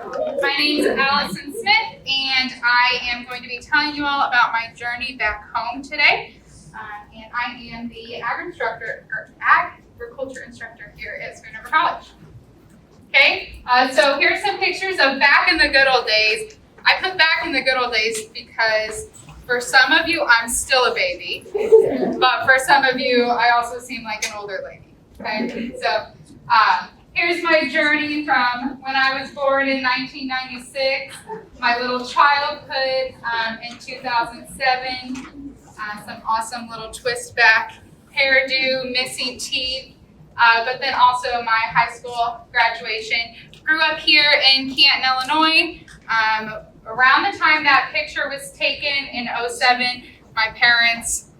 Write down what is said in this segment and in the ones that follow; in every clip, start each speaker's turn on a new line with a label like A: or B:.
A: My name is Allyson Smith, and I am going to be telling you all about my journey back home today. And I am the agriculture instructor here at Spoon River College. Okay, so here's some pictures of back in the good old days. I put back in the good old days because for some of you, I'm still a baby, but for some of you, I also seem like an older lady. Okay, so here's my journey from when I was born in 1996, my little childhood in 2007, some awesome little twist back hairdo, missing teeth, but then also my high school graduation. Grew up here in Canton, Illinois. Around the time that picture was taken in 2007, my parents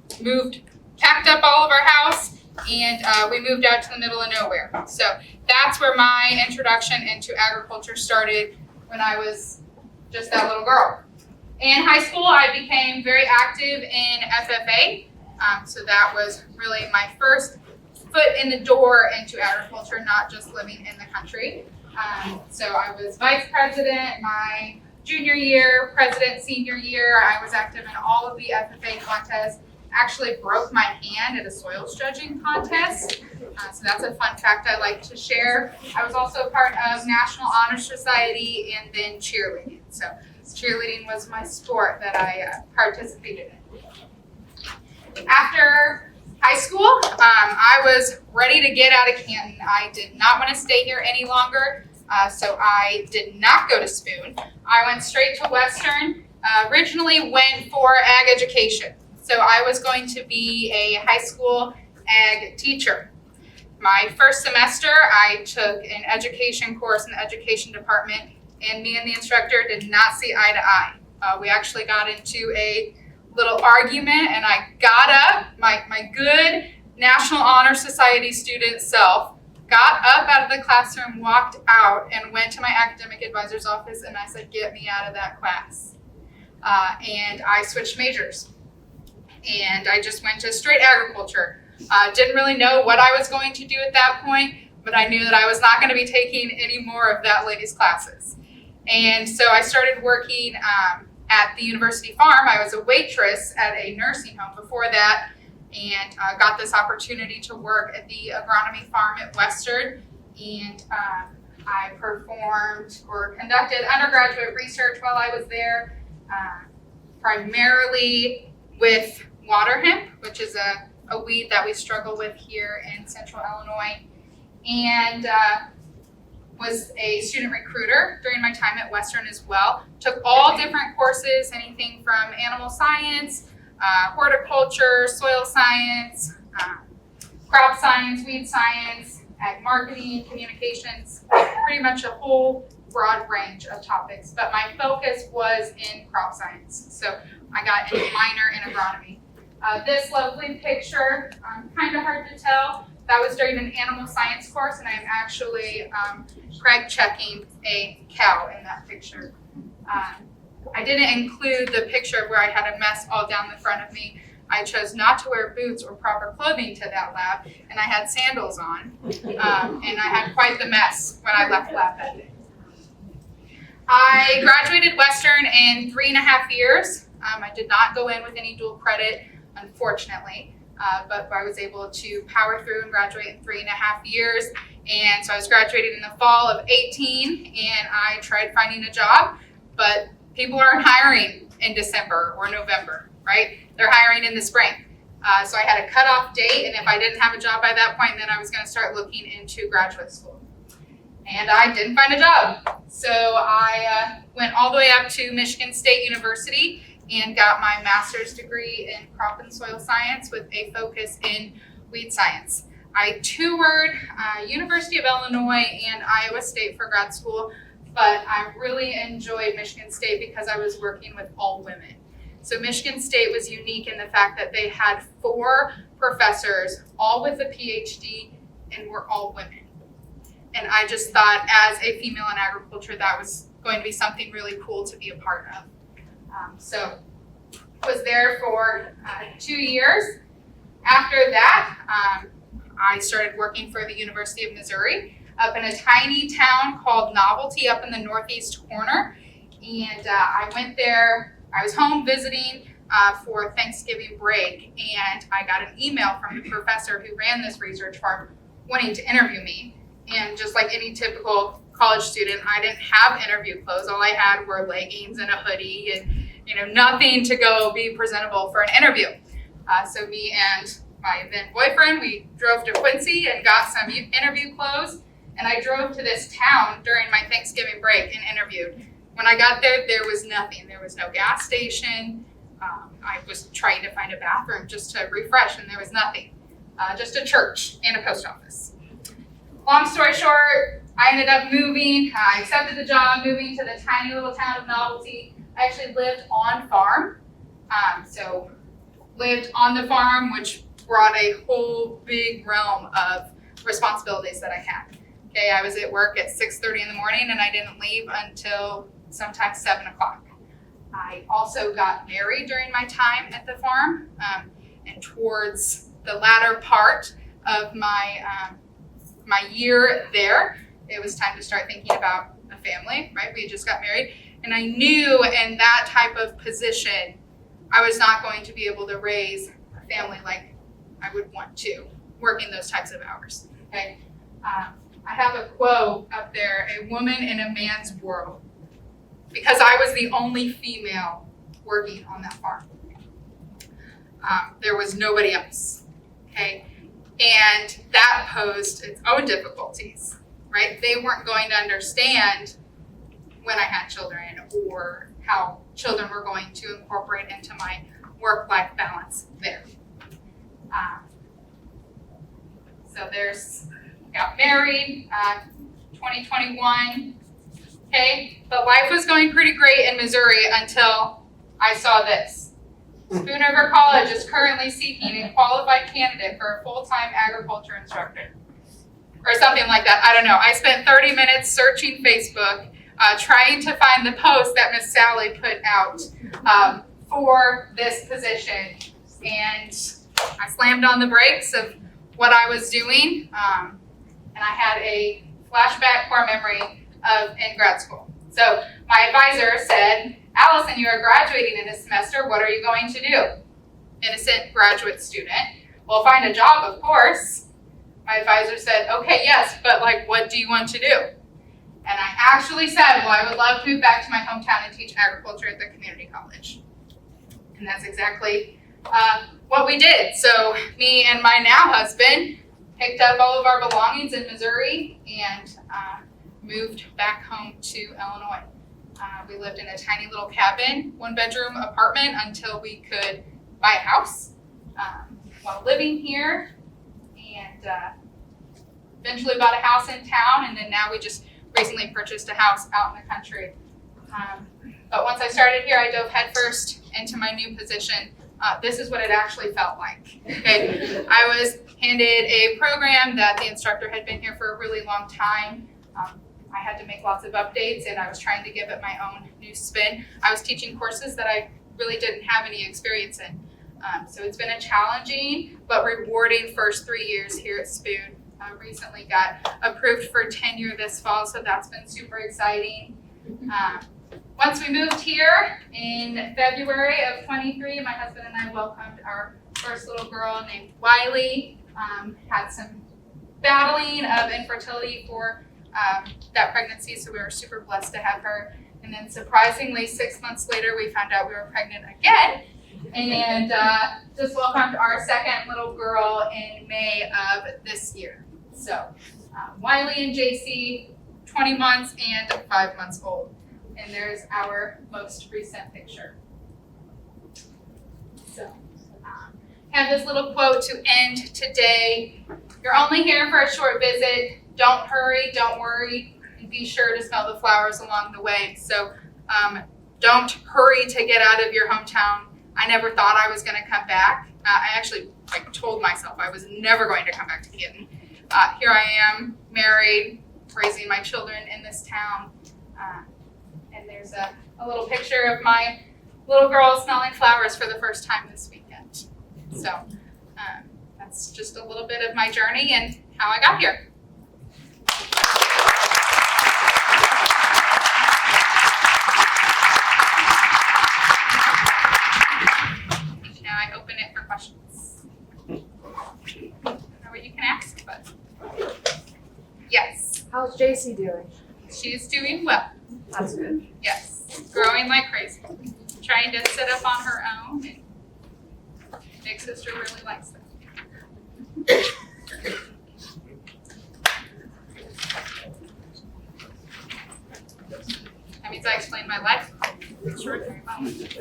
A: packed up all of our house, and we moved out to the middle of nowhere. So that's where my introduction into agriculture started when I was just that little girl. In high school, I became very active in FFA. So that was really my first foot in the door into agriculture, not just living in the country. So I was vice president my junior year, president senior year. I was active in all of the FFA contests. Actually broke my hand at a soils judging contest. So that's a fun fact I like to share. I was also part of National Honor Society and then cheerleading. So cheerleading was my sport that I participated in. After high school, I was ready to get out of Canton. I did not want to stay here any longer, so I did not go to Spoon. I went straight to Western. Originally went for ag education. So I was going to be a high school ag teacher. My first semester, I took an education course in the education department, and me and the instructor did not see eye to eye. We actually got into a little argument, and I got up, my good National Honor Society student self, got up out of the classroom, walked out, and went to my academic advisor's office, and I said, "Get me out of that class." And I switched majors. And I just went to straight agriculture. Didn't really know what I was going to do at that point, but I knew that I was not going to be taking any more of that lady's classes. And so I started working at the university farm. I was a waitress at a nursing home before that, and got this opportunity to work at the agronomy farm at Western. And I performed or conducted undergraduate research while I was there, primarily with water hemp, which is a weed that we struggle with here in central Illinois, and was a student recruiter during my time at Western as well. Took all different courses, anything from animal science, horticulture, soil science, crop science, weed science, ag marketing, communications, pretty much a whole broad range of topics. But my focus was in crop science. So I got a minor in agronomy. This lovely picture, kind of hard to tell, that was during an animal science course, and I'm actually preg checking a cow in that picture. I didn't include the picture of where I had a mess all down the front of me. I chose not to wear boots or proper clothing to that lab, and I had sandals on, and I had quite the mess when I left lab that day. I graduated Western in 3.5 years. I did not go in with any dual credit, unfortunately, but I was able to power through and graduate in 3.5 years. And so I was graduated in the fall of 18, and I tried finding a job, but people aren't hiring in December or November, right? They're hiring in the spring. So I had a cutoff date, and if I didn't have a job by that point, then I was going to start looking into graduate school. And I didn't find a job. So I went all the way up to Michigan State University and got my master's degree in crop and soil science with a focus in weed science. I toured University of Illinois and Iowa State for grad school, but I really enjoyed Michigan State because I was working with all women. So Michigan State was unique in the fact that they had 4 professors, all with a PhD, and were all women. And I just thought, as a female in agriculture, that was going to be something really cool to be a part of. So was there for 2 years. After that, I started working for the University of Missouri. up in a tiny town called Novelty up in the northeast corner. And I went there, I was home visiting for Thanksgiving break, and I got an email from the professor who ran this research farm wanting to interview me. And just like any typical college student, I didn't have interview clothes. All I had were leggings and a hoodie and nothing to go be presentable for an interview. So me and my then boyfriend, we drove to Quincy and got some interview clothes, and I drove to this town during my Thanksgiving break and interviewed. When I got there, there was nothing. There was no gas station. I was trying to find a bathroom just to refresh, and there was nothing. Just a church and a post office. Long story short, I ended up moving. I accepted the job, moving to the tiny little town of Novelty. I actually lived on farm. So lived on the farm, which brought a whole big realm of responsibilities that I had. Okay, I was at work at 6:30 in the morning, and I didn't leave until sometimes 7 o'clock. I also got married during my time at the farm, and towards the latter part of my year there, it was time to start thinking about a family, right? We had just got married, and I knew in that type of position, I was not going to be able to raise a family like I would want to, working those types of hours, okay? I have a quote up there, a woman in a man's world, because I was the only female working on that farm. There was nobody else, okay? And that posed its own difficulties, right? They weren't going to understand when I had children or how children were going to incorporate into my work-life balance there. So got married, 2021, okay? But life was going pretty great in Missouri until I saw this. Spoon River College is currently seeking a qualified candidate for a full-time agriculture instructor. Or something like that, I don't know. I spent 30 minutes searching Facebook, trying to find the post that Miss Sally put out for this position. And I slammed on the brakes of what I was doing, and I had a flashback core memory of in grad school. So my advisor said, Allyson, you are graduating in this semester. What are you going to do? Innocent graduate student. Well, find a job, of course. My advisor said, okay, yes, but what do you want to do? And I actually said, well, I would love to move back to my hometown and teach agriculture at the community college. And that's exactly what we did. So me and my now husband picked up all of our belongings in Missouri and moved back home to Illinois. We lived in a tiny little cabin, 1-bedroom apartment until we could buy a house while living here, and eventually bought a house in town, and then now we just recently purchased a house out in the country. But once I started here, I dove headfirst into my new position. This is what it actually felt like. Okay, I was handed a program that the instructor had been here for a really long time. I had to make lots of updates, and I was trying to give it my own new spin. I was teaching courses that I really didn't have any experience in. So it's been a challenging but rewarding first 3 years here at Spoon. Recently got approved for tenure this fall, so that's been super exciting. Once we moved here in February of 23, my husband and I welcomed our first little girl named Wiley. Had some battling of infertility for that pregnancy, so we were super blessed to have her. And then surprisingly, 6 months later, we found out we were pregnant again, and just welcomed our second little girl in May of this year. So Wiley and JC, 20 months and 5 months old. And there's our most recent picture. So have this little quote to end today. You're only here for a short visit. Don't hurry, don't worry, and be sure to smell the flowers along the way. So don't hurry to get out of your hometown. I never thought I was going to come back. I actually told myself I was never going to come back to Canton. Here I am, married, raising my children in this town. And there's a little picture of my little girl smelling flowers for the first time this weekend. So that's just a little bit of my journey and how I got here.
B: Gracie doing?
A: She's doing well.
B: That's good.
A: Yes, growing like crazy. Trying to sit up on her own, and big sister really likes that. That means I explained my life. Extraordinary moment.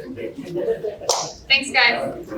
A: Thanks, guys.